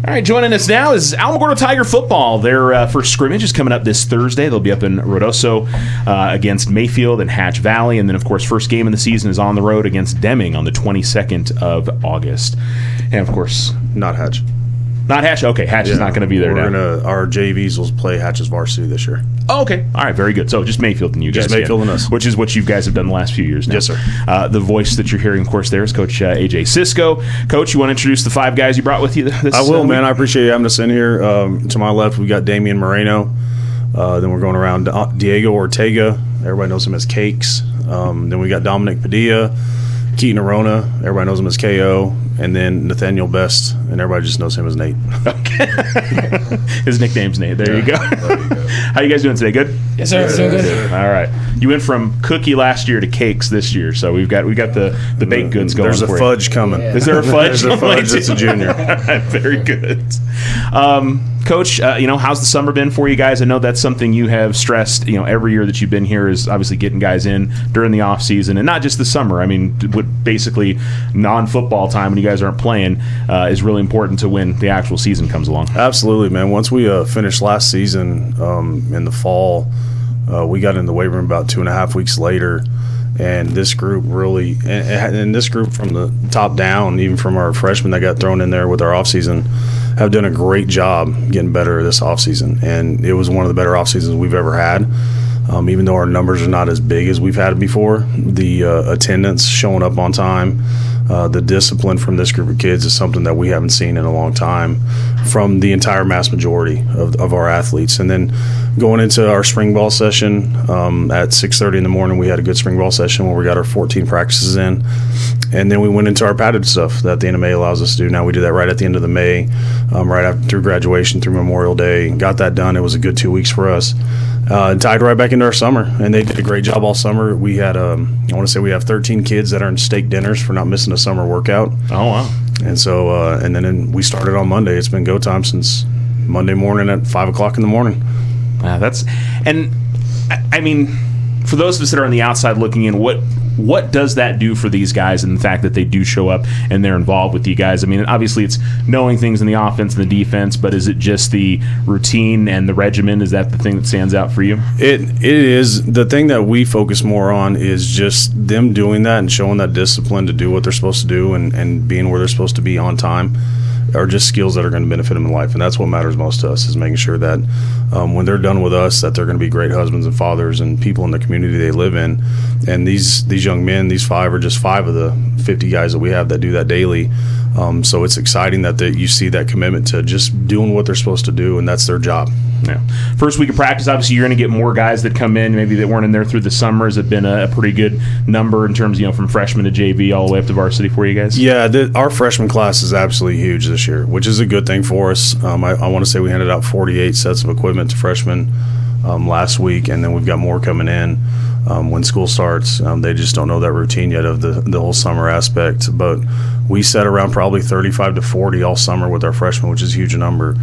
All right, joining us now is Alamogordo Tiger football. Their first scrimmage is coming up this Thursday. They'll be up in Rodoso against Mayfield and Hatch Valley. And then, of course, first game of the season is on the road against Deming on the 22nd of August. And, of course... Not Hatch. Not Hatch? Okay, Hatch is not going to be there now. Our JVs will play Hatch's varsity this year. Oh, okay. All right, very good. So just Mayfield and you guys. Just Mayfield and us. Which is what you guys have done the last few years now. Yes, sir. The voice that you're hearing, of course, there is Coach AJ Cisco. Coach, you want to introduce the 5 guys you brought with you this I will, week? man. I appreciate you having us in here. To my left, we got Damien Moreno. Then we're going around Diego Ortega. Everybody knows him as Cakes. Then we got Dominic Padilla. Keaton Orona, everybody knows him as KO, and then Nathaniel Best, and everybody just knows him as Nate. Okay. His nickname's Nate. There you go. How you guys doing today? Good? Yes, sir. Still good. All right. You went from cookie last year to cakes this year, so we've got the baked goods going. There's a fudge coming. Yeah. Is there a fudge? There's a fudge that's a junior. All right, very good. Coach, how's the summer been for you guys? I know that's something you have stressed, every year that you've been here is obviously getting guys in during the off season, and not just the summer. I mean, basically non-football time when you guys aren't playing is really important to when the actual season comes along. Absolutely, man. Once we finished last season in the fall, we got in the weight room about 2.5 weeks later, and this group really, and this group from the top down, even from our freshmen that got thrown in there with our off season, have done a great job getting better this off season, and it was one of the better off seasons we've ever had. Even though our numbers are not as big as we've had before, the attendance, showing up on time, the discipline from this group of kids is something that we haven't seen in a long time from the entire mass majority of our athletes. And then going into our spring ball session at 6:30 in the morning, we had a good spring ball session where we got our 14 practices in. And then we went into our padded stuff that the end of May allows us to do. Now we do that right at the end of the May, right after through graduation, through Memorial Day. Got that done. It was a good 2 weeks for us. And tied right back into our summer, and they did a great job all summer. We had, I want to say we have 13 kids that earned steak dinners for not missing a summer workout. Oh, wow. And so, and then we started on Monday. It's been go time since Monday morning at 5 o'clock in the morning. I mean, for those of us that are on the outside looking in, what does that do for these guys and the fact that they do show up and they're involved with you guys? I mean, obviously it's knowing things in the offense and the defense, but is it just the routine and the regimen? Is that the thing that stands out for you? It is. The thing that we focus more on is just them doing that and showing that discipline to do what they're supposed to do and being where they're supposed to be on time. Are just skills that are going to benefit them in life, and that's what matters most to us, is making sure that when they're done with us, that they're going to be great husbands and fathers and people in the community they live in. And these young men, these 5 are just 5 of the 50 guys that we have that do that daily. So it's exciting that you see that commitment to just doing what they're supposed to do, and that's their job. Yeah. First week of practice, obviously you're going to get more guys that come in, maybe that weren't in there through the summer. Has it been a pretty good number in terms, from freshman to JV all the way up to varsity for you guys? Yeah, our freshman class is absolutely huge this year, which is a good thing for us. I want to say we handed out 48 sets of equipment to freshmen last week, and then we've got more coming in when school starts. They just don't know that routine yet of the whole summer aspect. But we set around probably 35 to 40 all summer with our freshmen, which is a huge number.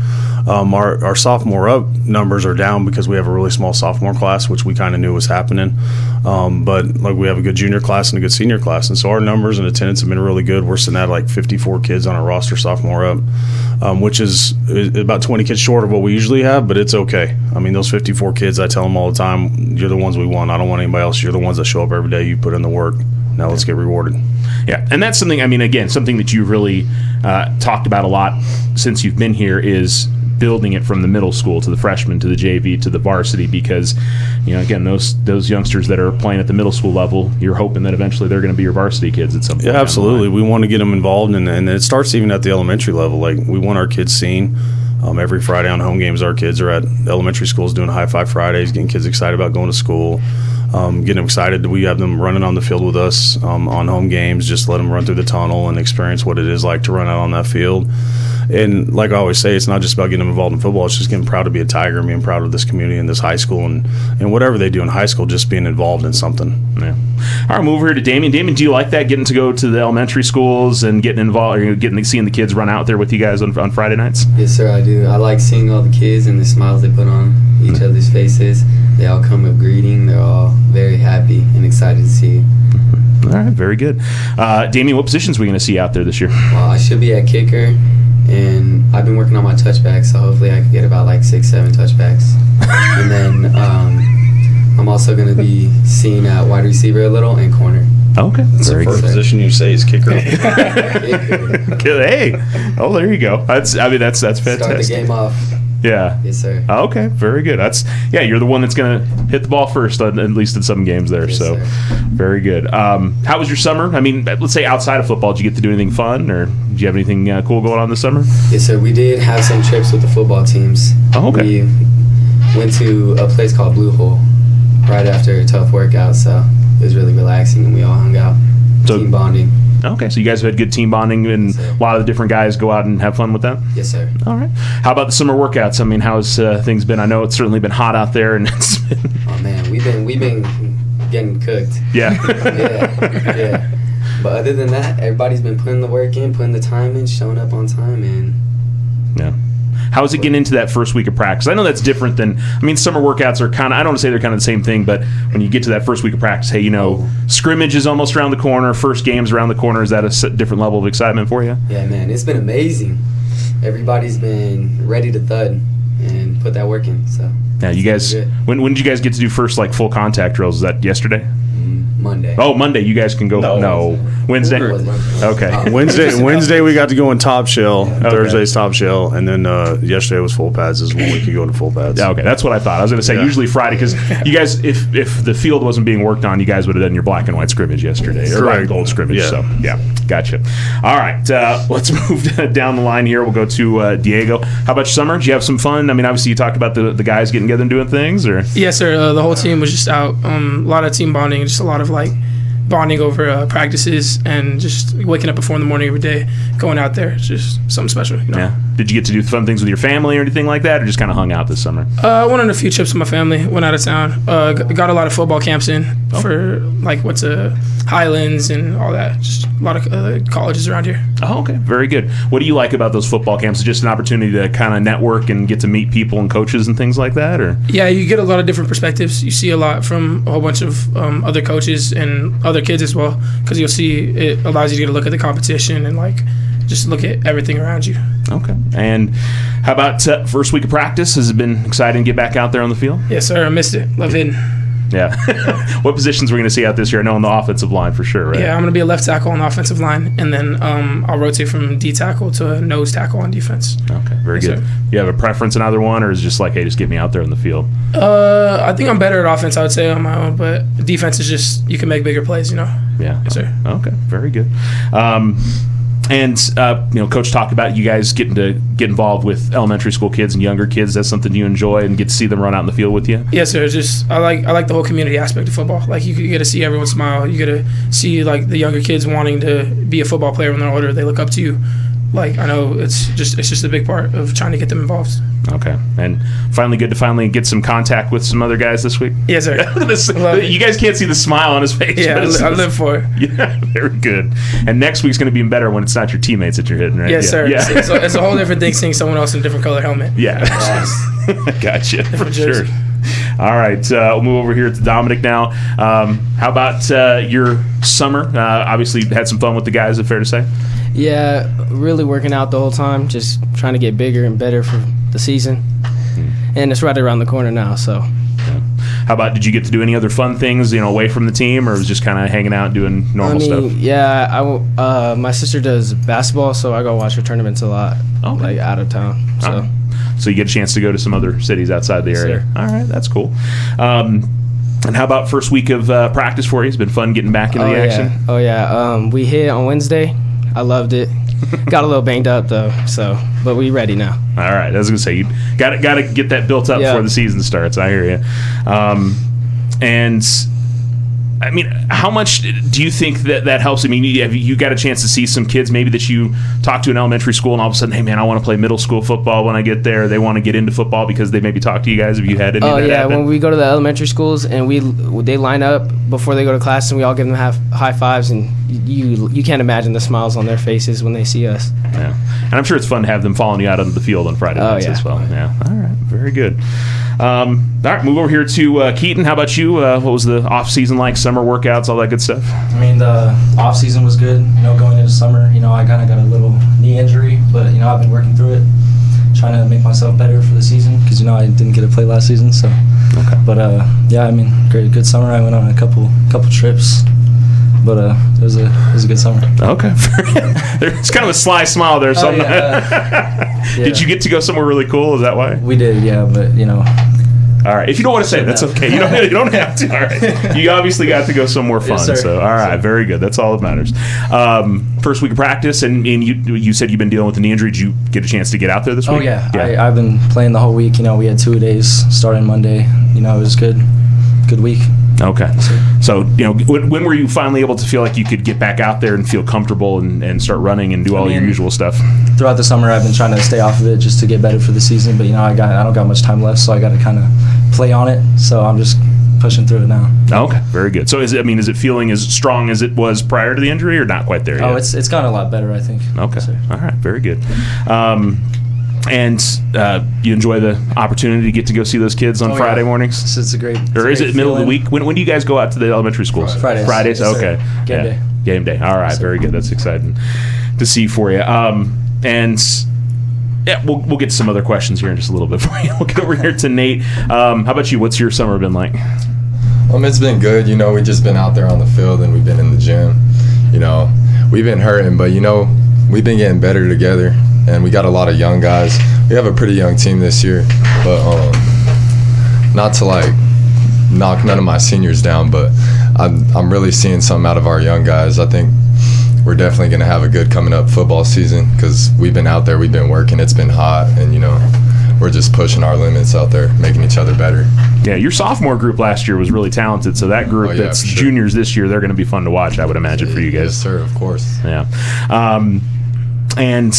Our sophomore up numbers are down because we have a really small sophomore class, which we kind of knew was happening. But we have a good junior class and a good senior class, and so our numbers and attendance have been really good. We're sitting at 54 kids on our roster sophomore up, which is about 20 kids short of what we usually have, but it's okay. I mean, those 54 kids, I tell them all the time, you're the ones we want. I don't want anybody else. You're the ones that show up every day. You put in the work. Now let's get rewarded. Yeah, and that's something, something that you've really talked about a lot since you've been here is building it from the middle school to the freshman to the JV to the varsity, because again, those youngsters that are playing at the middle school level, you're hoping that eventually they're going to be your varsity kids at some point. Yeah, absolutely. We want to get them involved, and it starts even at the elementary level. We want our kids seen. Every Friday on home games, our kids are at elementary schools doing High Five Fridays, getting kids excited about going to school, getting them excited. We have them running on the field with us on home games, just let them run through the tunnel and experience what it is like to run out on that field. And like I always say, it's not just about getting them involved in football. It's just getting proud to be a Tiger and being proud of this community and this high school and whatever they do in high school, just being involved in something. Yeah. All right, move over here to Damien. Damien, do you like that, getting to go to the elementary schools and getting involved, or seeing the kids run out there with you guys on Friday nights? Yes, sir, I do. I like seeing all the kids and the smiles they put on each other's faces. They all come up greeting. They're all very happy and excited to see you. All right, very good. Damien, what positions are we going to see out there this year? I should be at kicker, and I've been working on my touchbacks, so hopefully I can get about like 6-7 touchbacks. And then I'm also going to be seeing at wide receiver a little and corner. Okay, That's the first position you say is kicker. Hey, oh, there you go. That's fantastic. Start the game off. Yeah. Yes, sir. Okay, very good. You're the one that's going to hit the ball first, at least in some games there. Yes, so, sir. Very good. How was your summer? I mean, let's say outside of football, did you get to do anything fun, or did you have anything cool going on this summer? Yes, sir. We did have some trips with the football teams. Oh, okay. We went to a place called Blue Hole right after a tough workout, so it was really relaxing, and we all hung out, team bonding. Okay, so you guys have had good team bonding, and a lot of the different guys go out and have fun with that? Yes, sir. All right. How about the summer workouts? I mean, how's things been? I know it's certainly been hot out there, and it's been... Oh, man, we've been getting cooked. Yeah. yeah. But other than that, everybody's been putting the work in, putting the time in, showing up on time, and... Yeah. How is it getting into that first week of practice? I know that's different than, summer workouts are kind of, I don't want to say they're kind of the same thing, but when you get to that first week of practice, hey, scrimmage is almost around the corner, first game's around the corner. Is that a different level of excitement for you? Yeah, man, it's been amazing. Everybody's been ready to thud and put that work in, so. Yeah, you guys, when did you guys get to do first, full contact drills? Is that yesterday? Monday. Oh, Monday. You guys can go. No. Wednesday? Okay. Wednesday we got to go in top shell. Okay. Thursday's top shell. And then yesterday was full pads is when we could go into full pads. Yeah, okay. That's what I thought. I was going to say usually Friday, because you guys, if the field wasn't being worked on, you guys would have done your black and white scrimmage yesterday. Or black and gold scrimmage. Yeah. So, yeah. Gotcha. All right. Let's move down the line here. We'll go to Diego. How about your summer? Did you have some fun? Obviously you talked about the guys getting together and doing things, or? Yes, sir. The whole team was just out. A lot of team bonding, just a lot of bonding over practices and just waking up at 4 in the morning every day, going out there. It's just something special. Yeah. Did you get to do fun things with your family or anything like that, or just kind of hung out this summer? I went on a few trips with my family. Went out of town. Got a lot of football camps in for went to Highlands and all that. Just a lot of colleges around here. Oh, okay. Very good. What do you like about those football camps? Is it just an opportunity to kind of network and get to meet people and coaches and things like that, or? Yeah, you get a lot of different perspectives. You see a lot from a whole bunch of other coaches and other kids as well, because you'll see it allows you to get a look at the competition and just look at everything around you. Okay. And how about first week of practice? Has it been exciting to get back out there on the field? Yes, sir. I missed it. Love hitting. Yeah. What positions are we going to see out this year? I know on the offensive line for sure, right? Yeah, I'm going to be a left tackle on the offensive line, and then I'll rotate from D tackle to a nose tackle on defense. Okay, very good. Sir. You have a preference in either one, or is it just hey, just get me out there on the field? I think I'm better at offense, I would say, on my own, but defense is just, you can make bigger plays, Yeah. Yes, sir. Okay, very good. And Coach talked about you guys getting to get involved with elementary school kids and younger kids. That's something you enjoy and get to see them run out in the field with you? Yes, sir. I like the whole community aspect of football. You get to see everyone smile. You get to see the younger kids wanting to be a football player when they're older. They look up to you. I know it's just a big part of trying to get them involved. Okay. And finally good to get some contact with some other guys this week? Yes, sir. You guys can't see the smile on his face. Yeah, I live for it. Yeah, very good. And next week's going to be better when it's not your teammates that you're hitting, right? Yes, yeah. sir. Yeah. So it's a whole different thing seeing someone else in a different color helmet. Yeah. Gotcha. For jersey. Sure. All right. We'll move over here to Dominic now. How about your summer? Obviously had some fun with the guys, is it fair to say? Yeah, really working out the whole time, just trying to get bigger and better for the season. And it's right around the corner now, so. Yeah. How about, did you get to do any other fun things, away from the team, or was just kind of hanging out doing normal stuff? Yeah, my sister does basketball, so I go watch her tournaments a lot, out of town. So. So you get a chance to go to some other cities outside the area. Sure. All right, that's cool. And how about first week of practice for you? It's been fun getting back into the action? Oh, yeah. We hit on Wednesday. I loved it. Got a little banged up, though, but we ready now. All right. I was going to say, you got to get that built up before the season starts. I hear you. And how much do you think that helps? Have you got a chance to see some kids maybe that you talk to in elementary school and all of a sudden, hey, man, I want to play middle school football when I get there. They want to get into football because they maybe talk to you guys. Have you had any of that happen? When we go to the elementary schools and they line up before they go to class and we all give them high fives, and you can't imagine the smiles on their faces when they see us. Yeah. And I'm sure it's fun to have them following you out on the field on Friday nights as well. Yeah. All right. Very good. All right. Move over here to Keaton. How about you? What was the off season like? summer workouts, all that good stuff? I mean, the off season was good. Going into summer, I kind of got a little knee injury, but I've been working through it, trying to make myself better for the season because I didn't get to play last season. So, okay. But yeah, I mean, good summer. I went on a couple trips. But it was a good summer. Okay. There's kind of a sly smile there. Oh, yeah. Did you get to go somewhere really cool? Is that why? We did, yeah. But All right. If you don't want to say it, that's okay. You don't have to. All right. You obviously got to go somewhere fun. Yes, so all right, very good. That's all that matters. First week of practice, and you said you've been dealing with the knee injury. Did you get a chance to get out there this week? Oh yeah. I've been playing the whole week. We had 2 days starting Monday. It was good week. Okay. So, when were you finally able to feel like you could get back out there and feel comfortable and start running and do all your usual stuff? Throughout the summer, I've been trying to stay off of it just to get better for the season. But, I don't got much time left, so I got to kind of play on it. So I'm just pushing through it now. Okay. Very good. So, is it feeling as strong as it was prior to the injury or not quite there yet? Oh, it's gotten a lot better, I think. Okay. So. All right. Very good. And you enjoy the opportunity to get to go see those kids on Friday mornings? It's a great Or is it middle of the week? When do you guys go out to the elementary schools? Fridays? Yes, okay. Game day. Game day. All right. Very good. That's exciting to see for you. And yeah, we'll get to some other questions here in just a little bit for you. We'll get over here to Nate. How about you? What's your summer been like? It's been good. We've just been out there on the field and we've been in the gym. We've been hurting, but, we've been getting better together. And we got a lot of young guys. We have a pretty young team this year, but not to knock none of my seniors down, but I'm really seeing something out of our young guys. I think we're definitely going to have a good coming up football season because we've been out there, we've been working, it's been hot, and we're just pushing our limits out there, making each other better. Yeah, your sophomore group last year was really talented, so that group that's juniors this year, they're going to be fun to watch, I would imagine, for you guys. Yes, sir, of course. Yeah. And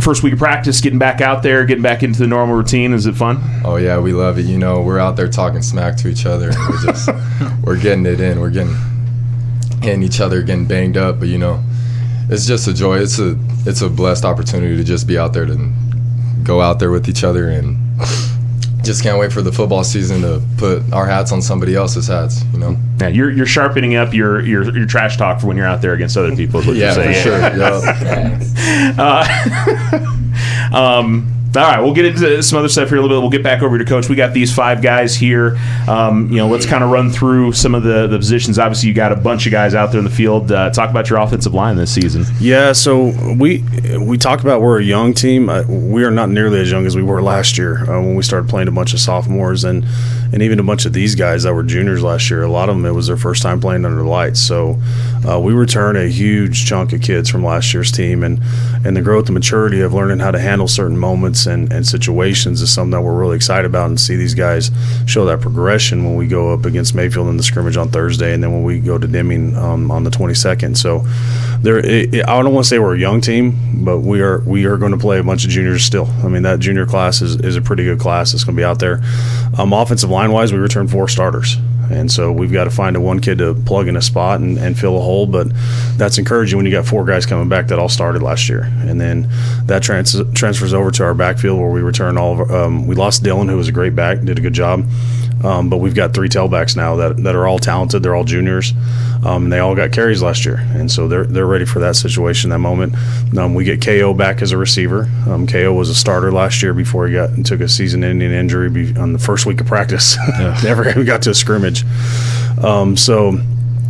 first week of practice, getting back out there, getting back into the normal routine, is it fun? Oh yeah, we love it. We're out there talking smack to each other. And we're getting it in. We're hitting each other, getting banged up. But it's just a joy. It's a blessed opportunity to just be out there, to go out there with each other, and just can't wait for the football season to put our hats on somebody else's hats. Yeah, you're sharpening up your trash talk for when you're out there against other people. Is what you're saying. Sure. All right, we'll get into some other stuff here a little bit. We'll get back over to Coach. We got these 5 guys here. Let's kind of run through some of the positions. Obviously, you got a bunch of guys out there in the field. Talk about your offensive line this season. Yeah, so we talk about we're a young team. We are not nearly as young as we were last year when we started playing a bunch of sophomores and even a bunch of these guys that were juniors last year. A lot of them, it was their first time playing under the lights. So we return a huge chunk of kids from last year's team, and the growth and maturity of learning how to handle certain moments and situations is something that we're really excited about, and see these guys show that progression when we go up against Mayfield in the scrimmage on Thursday, and then when we go to Deming on the 22nd. So I don't want to say we're a young team, but we are going to play a bunch of juniors still. I mean, that junior class is a pretty good class that's going to be out there. Offensive line-wise, we returned 4 starters. And so we've got to find one kid to plug in a spot and fill a hole, but that's encouraging when you got 4 guys coming back that all started last year. And then that transfers over to our backfield where we return all of we lost Dylan, who was a great back, did a good job. But we've got 3 tailbacks now that are all talented. They're all juniors. And they all got carries last year. And so they're ready for that situation, that moment. We get KO back as a receiver. KO was a starter last year before he took a season-ending injury on the first week of practice. Never got to a scrimmage. So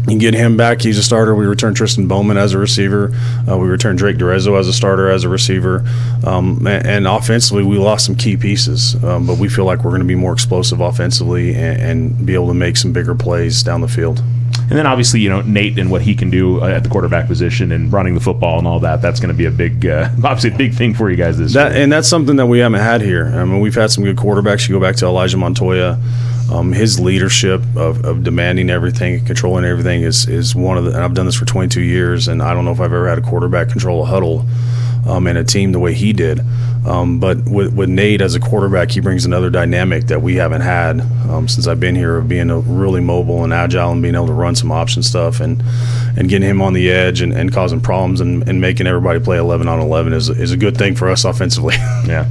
you get him back. He's a starter. We return Tristan Bowman as a receiver. We return Drake Durezzo as a starter, as a receiver. And offensively, we lost some key pieces. But we feel like we're going to be more explosive offensively and be able to make some bigger plays down the field. And then obviously, Nate and what he can do at the quarterback position and running the football and all that, that's going to be a big, obviously a big thing for you guys this year. And that's something that we haven't had here. I mean, we've had some good quarterbacks. You go back to Elijah Montoya. His leadership of demanding everything, controlling everything is one of the – and I've done this for 22 years, and I don't know if I've ever had a quarterback control a huddle and a team the way he did. But with Nate as a quarterback, he brings another dynamic that we haven't had since I've been here, of being really mobile and agile and being able to run some option stuff and getting him on the edge and causing problems and making everybody play 11 on 11 is a good thing for us offensively. Yeah.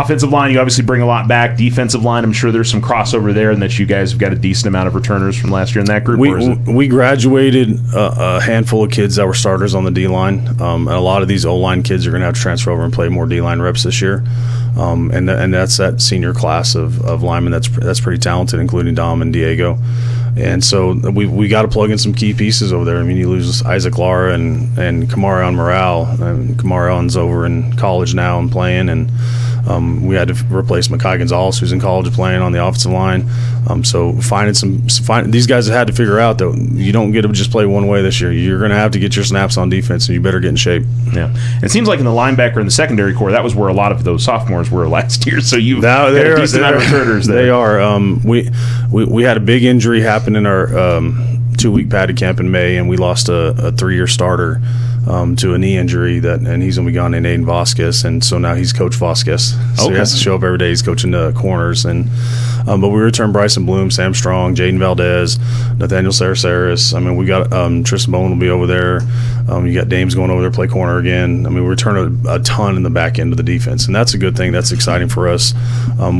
Offensive line, you obviously bring a lot back. Defensive line, I'm sure there's some crossover there, and that you guys have got a decent amount of returners from last year in that group. We graduated a handful of kids that were starters on the D-line, and a lot of these O-line kids are going to have to transfer over and play more D-line reps this year, and that's that senior class of linemen that's pretty talented, including Dom and Diego. And so we got to plug in some key pieces over there. I mean, you lose Isaac Lara and Kamarion Morale, and Kamarion's over in college now and playing, and we had to replace Makai Gonzalez, who's in college playing on the offensive line. So these guys have had to figure out that you don't get to just play one way this year. You're going to have to get your snaps on defense, and you better get in shape. Yeah, it seems like in the linebacker and the secondary core, that was where a lot of those sophomores were last year. So you've got a decent amount of returners there. They are. We had a big injury happen in our 2-week padded camp in May, and we lost a 3-year starter to a knee injury, and he's going to be gone in Aiden Vasquez, and so now he's Coach Vasquez. So he has to show up every day. He's coaching the corners, but we returned Bryson Bloom, Sam Strong, Jaden Valdez, Nathaniel Sarasaris. I mean, we got Tristan Bowen will be over there. You got Dames going over there to play corner again. I mean, we return a ton in the back end of the defense, and that's a good thing. That's exciting for us.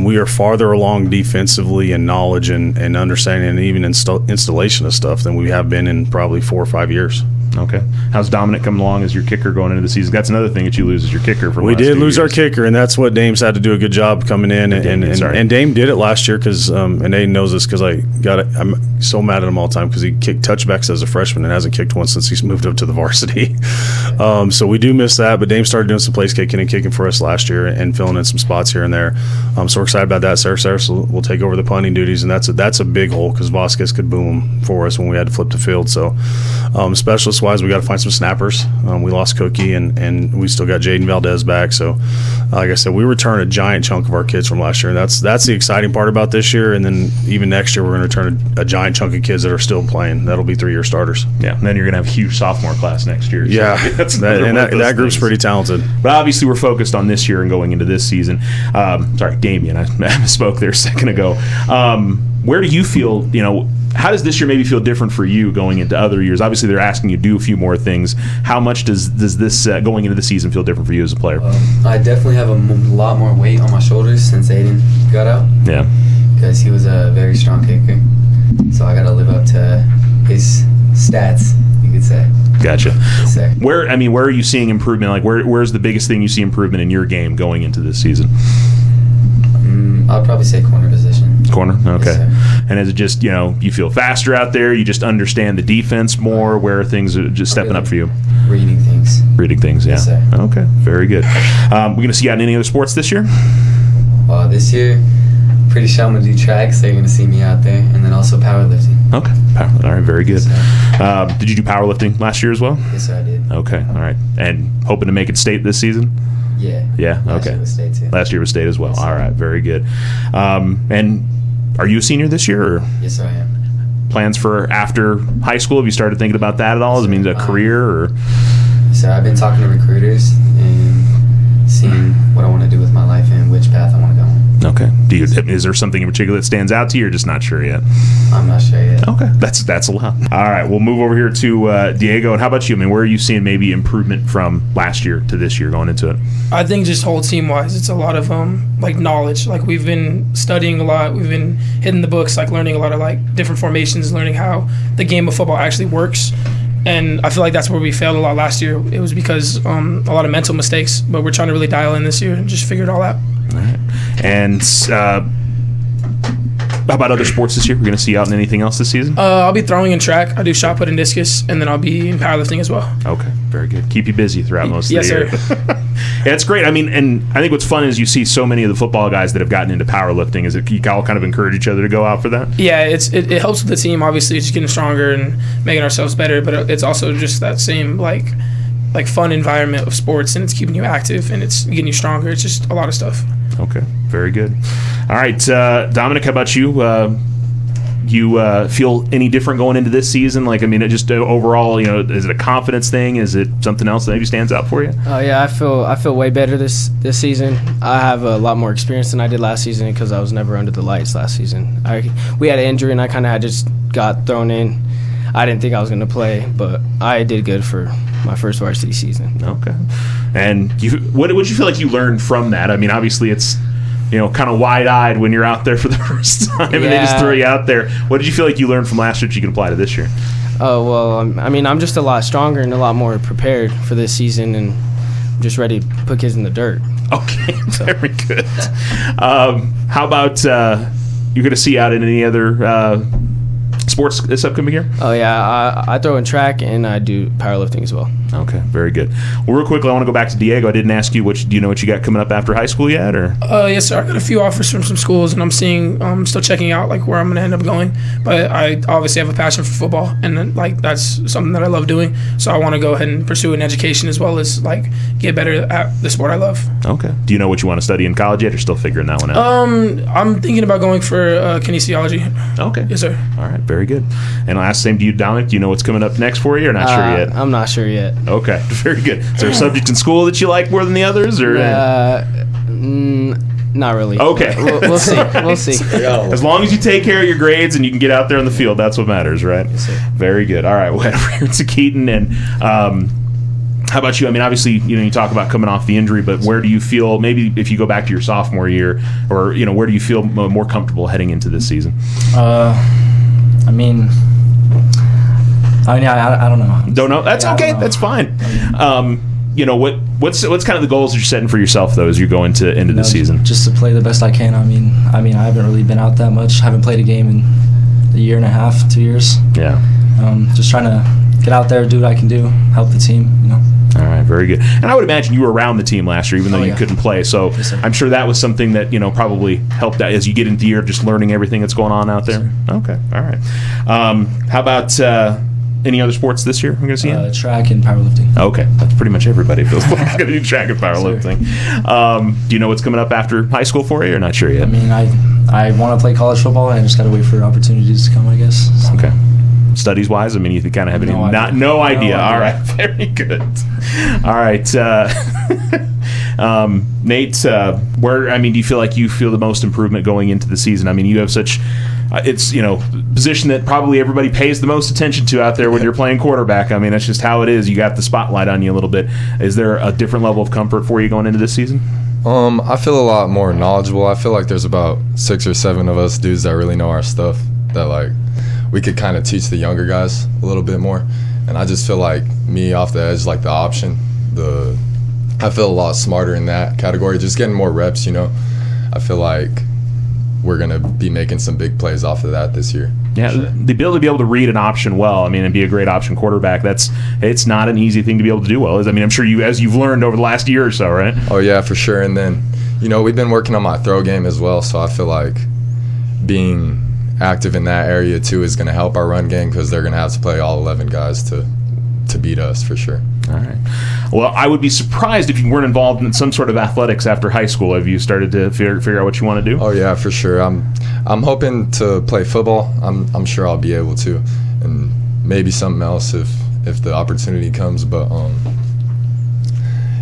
We are farther along defensively in knowledge and understanding and even installation of stuff than we have been in probably 4 or 5 years. Okay. How's Dominic coming along as your kicker going into the season? That's another thing that you lose is your kicker. We did lose our kicker, and that's what Dame's had to do a good job coming in. And Dame did it last year because, and Aiden knows this because I'm so mad at him all the time because he kicked touchbacks as a freshman and hasn't kicked one since he's moved up to the varsity. So we do miss that, but Dame started doing some place kicking and kicking for us last year and filling in some spots here and there. So we're excited about that. Sarah will take over the punting duties, and that's a big hole because Vasquez could boom for us when we had to flip the field. So specialist-wise, we got to find some snappers. We lost Cookie, and we still got Jaden Valdez back. So, like I said, we return a giant chunk of our kids from last year, and that's the exciting part about this year. And then even next year, we're going to return a giant chunk of kids that are still playing. That'll be 3-year starters. Yeah, and then you're going to have a huge sophomore class next year. So yeah, that group's pretty talented. But obviously, we're focused on this year and going into this season. Sorry, Damien, I spoke there a second ago. Where do you feel, how does this year maybe feel different for you going into other years? Obviously, they're asking you to do a few more things. How much does this going into the season feel different for you as a player? I definitely have a lot more weight on my shoulders since Aiden got out. Yeah. Because he was a very strong kicker. So I got to live up to his stats, you could say. Gotcha. Where are you seeing improvement? Like, where's the biggest thing you see improvement in your game going into this season? I'll probably say corner position. Corner? Okay. Yes, and is it just, you feel faster out there? You just understand the defense more? Where things are just stepping up for you? Reading things. Yeah. Yes, sir. Okay. Very good. We're going to see you out in any other sports this year? This year, pretty sure I'm going to do track, so you're going to see me out there. And then also powerlifting. Okay. All right. Very good. Yes, did you do powerlifting last year as well? Yes, sir, I did. Okay. All right. And hoping to make it state this season? Yeah. Okay. Last year was state too. Last year was state as well. Yes, all right. Very good. And are you a senior this year? Or yes, sir, I am. Plans for after high school? Have you started thinking about that at all? Does it mean a career or? So I've been talking to recruiters and seeing what I want to do with my life and which path I want to go on. Okay. Is there something in particular that stands out to you, or just not sure yet? I'm not sure yet. Okay. That's a lot. All right. We'll move over here to Diego. And how about you? Where are you seeing maybe improvement from last year to this year going into it? I think just whole team-wise, it's a lot of knowledge. Like, we've been studying a lot. We've been hitting the books, learning a lot of different formations, learning how the game of football actually works. And I feel like that's where we failed a lot last year. It was because a lot of mental mistakes, but we're trying to really dial in this year and just figure it all out. All right. And how about other sports this year? We're going to see you out in anything else this season? I'll be throwing in track. I do shot put and discus, and then I'll be in powerlifting as well. Okay, very good. Keep you busy throughout most of the year. Yes, sir. Yeah, it's great. And I think what's fun is you see so many of the football guys that have gotten into powerlifting. Is it you all kind of encourage each other to go out for that? Yeah, it helps with the team. Obviously, just getting stronger and making ourselves better. But it's also just that same fun environment of sports, and it's keeping you active and it's getting you stronger. It's just a lot of stuff. Okay, very good. All right, Dominic, how about you? you feel any different going into this season? Like, I mean, it just overall, is it a confidence thing? Is it something else that maybe stands out for you? Oh yeah, I feel way better this season. I have a lot more experience than I did last season because I was never under the lights last season. We had an injury and I kind of just got thrown in. I didn't think I was going to play, but I did good for my first varsity season. Okay. And what would you feel like you learned from that? I mean, obviously it's kind of wide-eyed when you're out there for the first time and they just throw you out there. What did you feel like you learned from last year that you can apply to this year? Oh, well, I mean, I'm just a lot stronger and a lot more prepared for this season, and I'm just ready to put kids in the dirt. Okay, very good. How about you're going to see out in any other sports this upcoming year? Oh, yeah. I throw in track, and I do powerlifting as well. Okay, very good. Well, real quickly, I want to go back to Diego. I didn't ask you, do you know what you got coming up after high school yet? Or? Yes, sir. I got a few offers from some schools, and I'm still checking out where I'm going to end up going. But I obviously have a passion for football, and that's something that I love doing. So I want to go ahead and pursue an education as well as get better at the sport I love. Okay. Do you know what you want to study in college yet, or still figuring that one out? I'm thinking about going for kinesiology. Okay. Yes, sir. All right, very good. And I'll ask the same to you, Dominic. Do you know what's coming up next for you, or not sure yet? I'm not sure yet. Okay, very good. Is there a subject in school that you like more than the others, or? Not really. Okay. We'll see. We'll see. As long as you take care of your grades and you can get out there on the field, that's what matters, right? Yes, sir. Very good. All right, we'll head over here to Keaton. And how about you? I mean, obviously, you talk about coming off the injury, but where do you feel, maybe if you go back to your sophomore year, or, where do you feel more comfortable heading into this season? I mean, I don't know. Don't know? That's okay. That's fine. What's kind of the goals that you're setting for yourself, though, as you go into the season? Just to play the best I can. I mean, I haven't really been out that much. I haven't played a game in a year and a half, 2 years. Yeah. Just trying to get out there, do what I can do, help the team, All right, very good. And I would imagine you were around the team last year, even though you couldn't play. So yes, I'm sure that was something that, probably helped out as you get into the year, just learning everything that's going on out there. Yes, okay, all right. How about any other sports this year we're going to see? Track and powerlifting. Okay, that's pretty much everybody feels like it's going to do track and powerlifting. Do you know what's coming up after high school for you, or not sure yet? I mean, I want to play college football. I just got to wait for opportunities to come, I guess. So. Okay. Studies-wise, I mean, you kind of have no idea. All right, very good. All right, Nate, do you feel like you feel the most improvement going into the season? I mean, you have such, position that probably everybody pays the most attention to out there when you're playing quarterback. I mean, that's just how it is. You got the spotlight on you a little bit. Is there a different level of comfort for you going into this season? I feel a lot more knowledgeable. I feel like there's about 6 or 7 of us dudes that really know our stuff, that we could kind of teach the younger guys a little bit more. And I just feel like me off the edge, the option, I feel a lot smarter in that category, just getting more reps, I feel like we're going to be making some big plays off of that this year. Yeah, sure. The ability to be able to read an option well, and be a great option quarterback, it's not an easy thing to be able to do well. I'm sure as you've learned over the last year or so, right? Oh, yeah, for sure. And then, we've been working on my throw game as well, so I feel like being active in that area too is going to help our run game, because they're going to have to play all 11 guys to beat us for sure. All right. Well, I would be surprised if you weren't involved in some sort of athletics after high school. Have you started to figure out what you want to do? Oh yeah, for sure. I'm hoping to play football. I'm sure I'll be able to, and maybe something else if the opportunity comes. But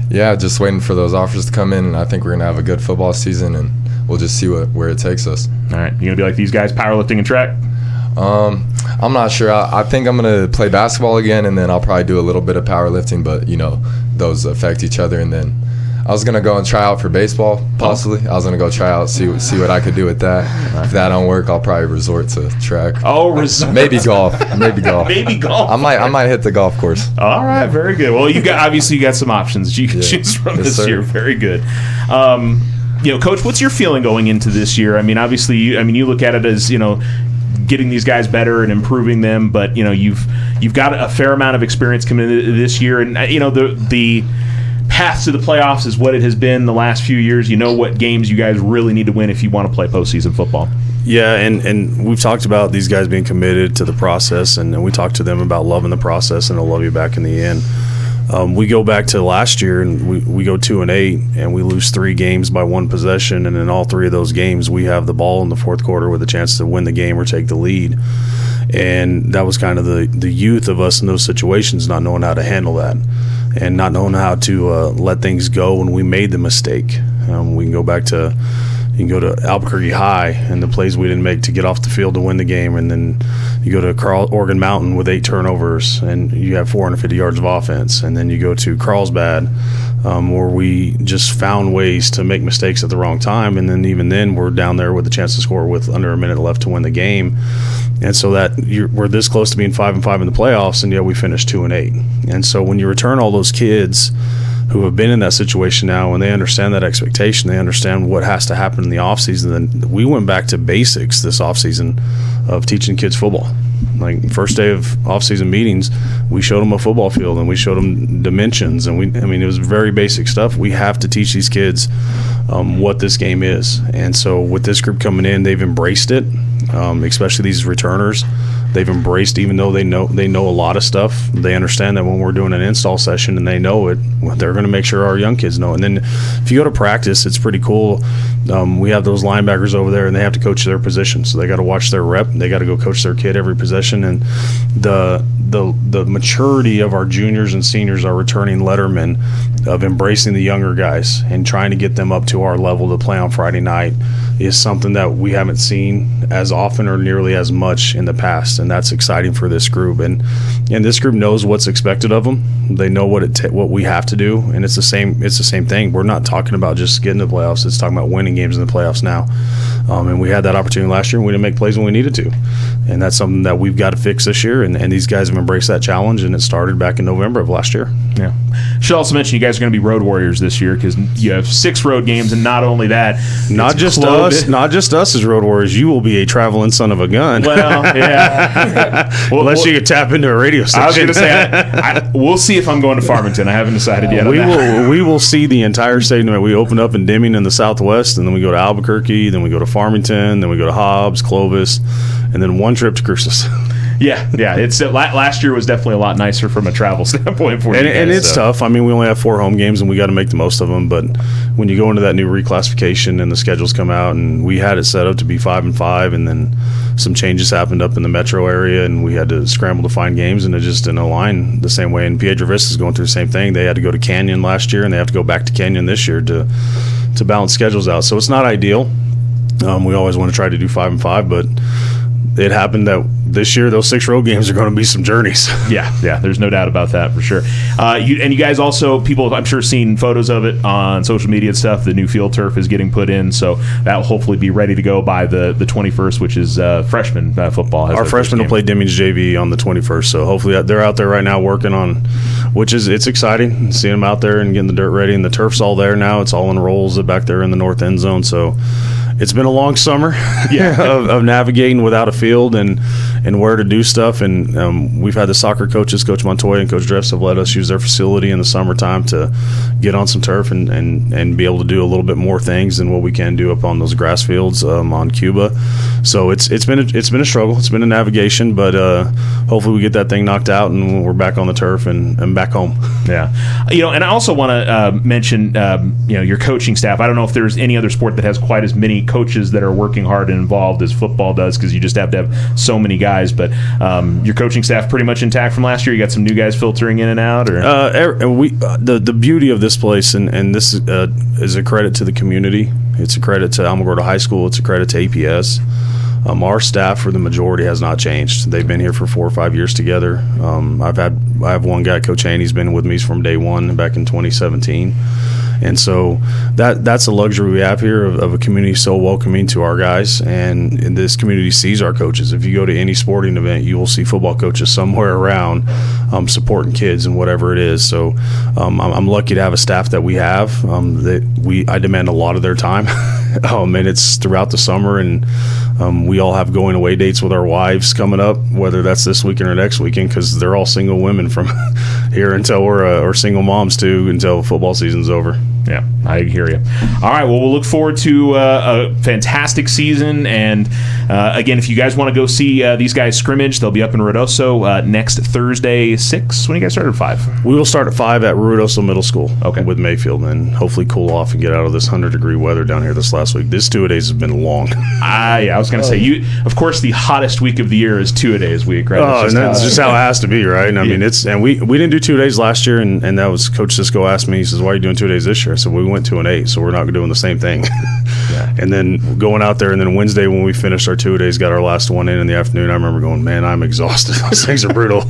yeah, just waiting for those offers to come in, and I think we're going to have a good football season, and we'll just see where it takes us. All right. You going to be like these guys, powerlifting and track? I'm not sure. I think I'm going to play basketball again, and then I'll probably do a little bit of powerlifting, but, those affect each other. And then I was going to go and try out for baseball, possibly. I was going to go try out, see what I could do with that. If that don't work, I'll probably resort to track. Oh, maybe golf. Maybe golf. Maybe golf. I might hit the golf course. All right, very good. Well, you got some options you can choose from this year. Very good. Coach, what's your feeling going into this year? I mean, obviously, you look at it as, getting these guys better and improving them, but you've got a fair amount of experience coming into this year, and the path to the playoffs is what it has been the last few years. You know what games you guys really need to win if you want to play postseason football. Yeah, and we've talked about these guys being committed to the process, and we talked to them about loving the process, and they'll love you back in the end. We go back to last year, and we go 2-8, and we lose 3 games by 1 possession, and in all 3 of those games, we have the ball in the fourth quarter with a chance to win the game or take the lead. And that was kind of the youth of us in those situations, not knowing how to handle that and not knowing how to let things go when we made the mistake. We can go back to you can go to Albuquerque High and the plays we didn't make to get off the field to win the game, and then you go to Oregon Mountain with 8 turnovers and you have 450 yards of offense, and then you go to Carlsbad where we just found ways to make mistakes at the wrong time, and then even then we're down there with a chance to score with under a minute left to win the game. And so that we're this close to being 5-5 in the playoffs, and yet we finished 2-8. And so when you return all those kids who have been in that situation now, and they understand that expectation, they understand what has to happen in the offseason. Then we went back to basics this offseason of teaching kids football. Like first day of offseason meetings, we showed them a football field and we showed them dimensions, and it was very basic stuff. We have to teach these kids what this game is. And so with this group coming in, they've embraced it, especially these returners. They've embraced, even though they know a lot of stuff. They understand that when we're doing an install session and they know it, they're going to make sure our young kids know. And then if you go to practice, it's pretty cool. We have those linebackers over there, and they have to coach their position. So they got to watch their rep. They got to go coach their kid every possession. And the maturity of our juniors and seniors, our returning lettermen, of embracing the younger guys and trying to get them up to our level to play on Friday night is something that we haven't seen as often or nearly as much in the past, and that's exciting for this group. And this group knows what's expected of them. They know what we have to do, and it's the same thing. We're not talking about just getting to the playoffs. It's talking about winning games in the playoffs now. And we had that opportunity last year, and we didn't make plays when we needed to. And that's something that we've got to fix this year, and these guys have embraced that challenge, and it started back in November of last year. Yeah. Should also mention you guys are going to be road warriors this year because you have 6 road games, and not only that, not just us as road warriors. You will be a traveling son of a gun. Well, yeah. Unless you could tap into a radio station. I was going to say, we'll see if I'm going to Farmington. I haven't decided yet. We will see the entire state. We open up in Deming in the southwest, and then we go to Albuquerque, then we go to Farmington, then we go to Hobbs, Clovis, and then one trip to Cruces. Yeah. It's last year was definitely a lot nicer from a travel standpoint for you guys. And it's tough. We only have 4 home games, and we got to make the most of them. But when you go into that new reclassification and the schedules come out, and we had it set up to be 5-5, and then some changes happened up in the metro area, and we had to scramble to find games, and it just didn't align the same way. And Piedra Vista is going through the same thing. They had to go to Canyon last year, and they have to go back to Canyon this year to balance schedules out. So it's not ideal. We always want to try to do 5-5, but it happened that this year those 6 road games are going to be some journeys. Yeah, there's no doubt about that for sure. You guys also, people I'm sure seen photos of it on social media and stuff. The new field turf is getting put in, so that will hopefully be ready to go by the 21st, which is freshman football. Our freshmen will play Deming's JV on the 21st, so hopefully they're out there right now working on, it's exciting seeing them out there and getting the dirt ready, and the turf's all there now. It's all in rolls back there in the north end zone, so it's been a long summer of navigating without a field and where to do stuff. And we've had the soccer coaches, Coach Montoya and Coach Dress, have let us use their facility in the summertime to get on some turf and be able to do a little bit more things than what we can do up on those grass fields on Cuba. So it's been a struggle. It's been a navigation, but hopefully we get that thing knocked out and we're back on the turf and back home. Yeah. And I also want to mention your coaching staff. I don't know if there's any other sport that has quite as many coaches that are working hard and involved as football does, because you just have to have so many guys. But your coaching staff pretty much intact from last year. You got some new guys filtering in and out, or the beauty of this place, and this is a credit to the community. It's a credit to Alamogordo High School. It's a credit to APS. Our staff, for the majority, has not changed. They've been here for 4 or 5 years together. I have one guy, Coach Haney's been with me from day one back in 2017. And so that's a luxury we have here of a community so welcoming to our guys, and this community sees our coaches. If you go to any sporting event, you will see football coaches somewhere around supporting kids and whatever it is. So I'm lucky to have a staff that we have. I demand a lot of their time, and it's throughout the summer, and we all have going away dates with our wives coming up, whether that's this weekend or next weekend, because they're all single women from here until or single moms too until football season's over. Yeah, I hear you. All right, well, we'll look forward to a fantastic season. And again, if you guys want to go see these guys scrimmage, they'll be up in Ruidoso next Thursday, 6. When do you guys start at 5? We will start at 5 at Ruidoso Middle School with Mayfield, and hopefully cool off and get out of this 100-degree weather down here this last week. This two-a-days has been long. Yeah, I was going to say, of course, the hottest week of the year is two-a-days week, right? Oh, that's just how it has to be, right? And I mean, we didn't do 2 days last year, and that was Coach Cisco asked me, he says, why are you doing 2 days this year? I said, we went 2-8, so we're not doing the same thing. And then going out there, and then Wednesday when we finished our 2 days, got our last one in the afternoon, I remember going, man, I'm exhausted. Those things are brutal.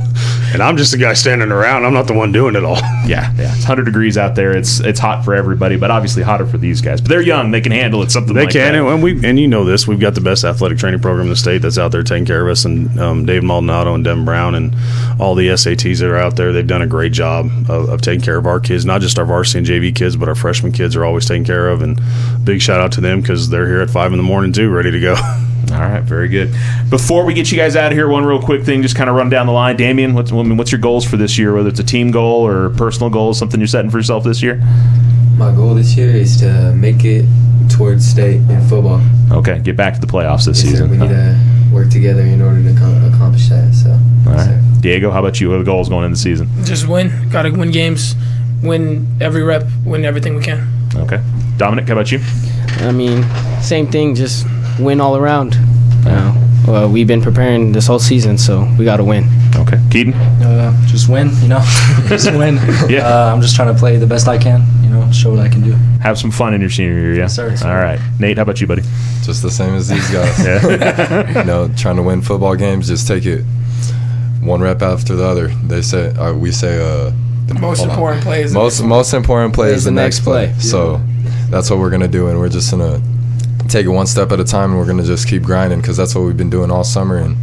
And I'm just the guy standing around. I'm not the one doing it all. Yeah. It's 100 degrees out there. It's hot for everybody, but obviously hotter for these guys. But they're young. They can handle it. Something they like can, that. And you know this. We've got the best athletic training program in the state that's out there taking care of us. And Dave Maldonado and Devin Brown and all the SATs that are out there, they've done a great job of taking care of our kids, not just our varsity and JV kids, but our freshman kids are always taken care of. And big shout out to them because they're here at 5 in the morning too, ready to go. All right, very good. Before we get you guys out of here, one real quick thing, just kind of run down the line. Damien, what's your goals for this year, whether it's a team goal or personal goal, something you're setting for yourself this year? My goal this year is to make it towards state in football. Okay, get back to the playoffs this Yes, season. sir. We need to work together in order to accomplish that. So, all right. Diego, how about you? What are the goals going into the season? Just win. Got to win games, win every rep, win everything we can. Okay. Dominic, how about you? I mean, same thing, just win all around. Well, we've been preparing this whole season, so we got to win. Okay. Keaton? Just win, just win. Yeah. I'm just trying to play the best I can, show what I can do. Have some fun in your senior year, yeah? Yes, sir. All right. Nate, how about you, buddy? Just the same as these guys. Yeah. Trying to win football games, just take it one rep after the other. They say, we say, the most important play is most important play is the next play. Yeah. So that's what we're gonna do, and we're just gonna take it one step at a time, and we're gonna just keep grinding because that's what we've been doing all summer, and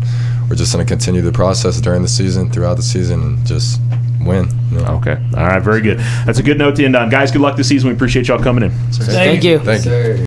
we're just gonna continue the process during the season, throughout the season, and just win. Okay. All right. Very good. That's a good note to end on. Guys, good luck this season. We appreciate y'all coming in. Thank you. Thank you.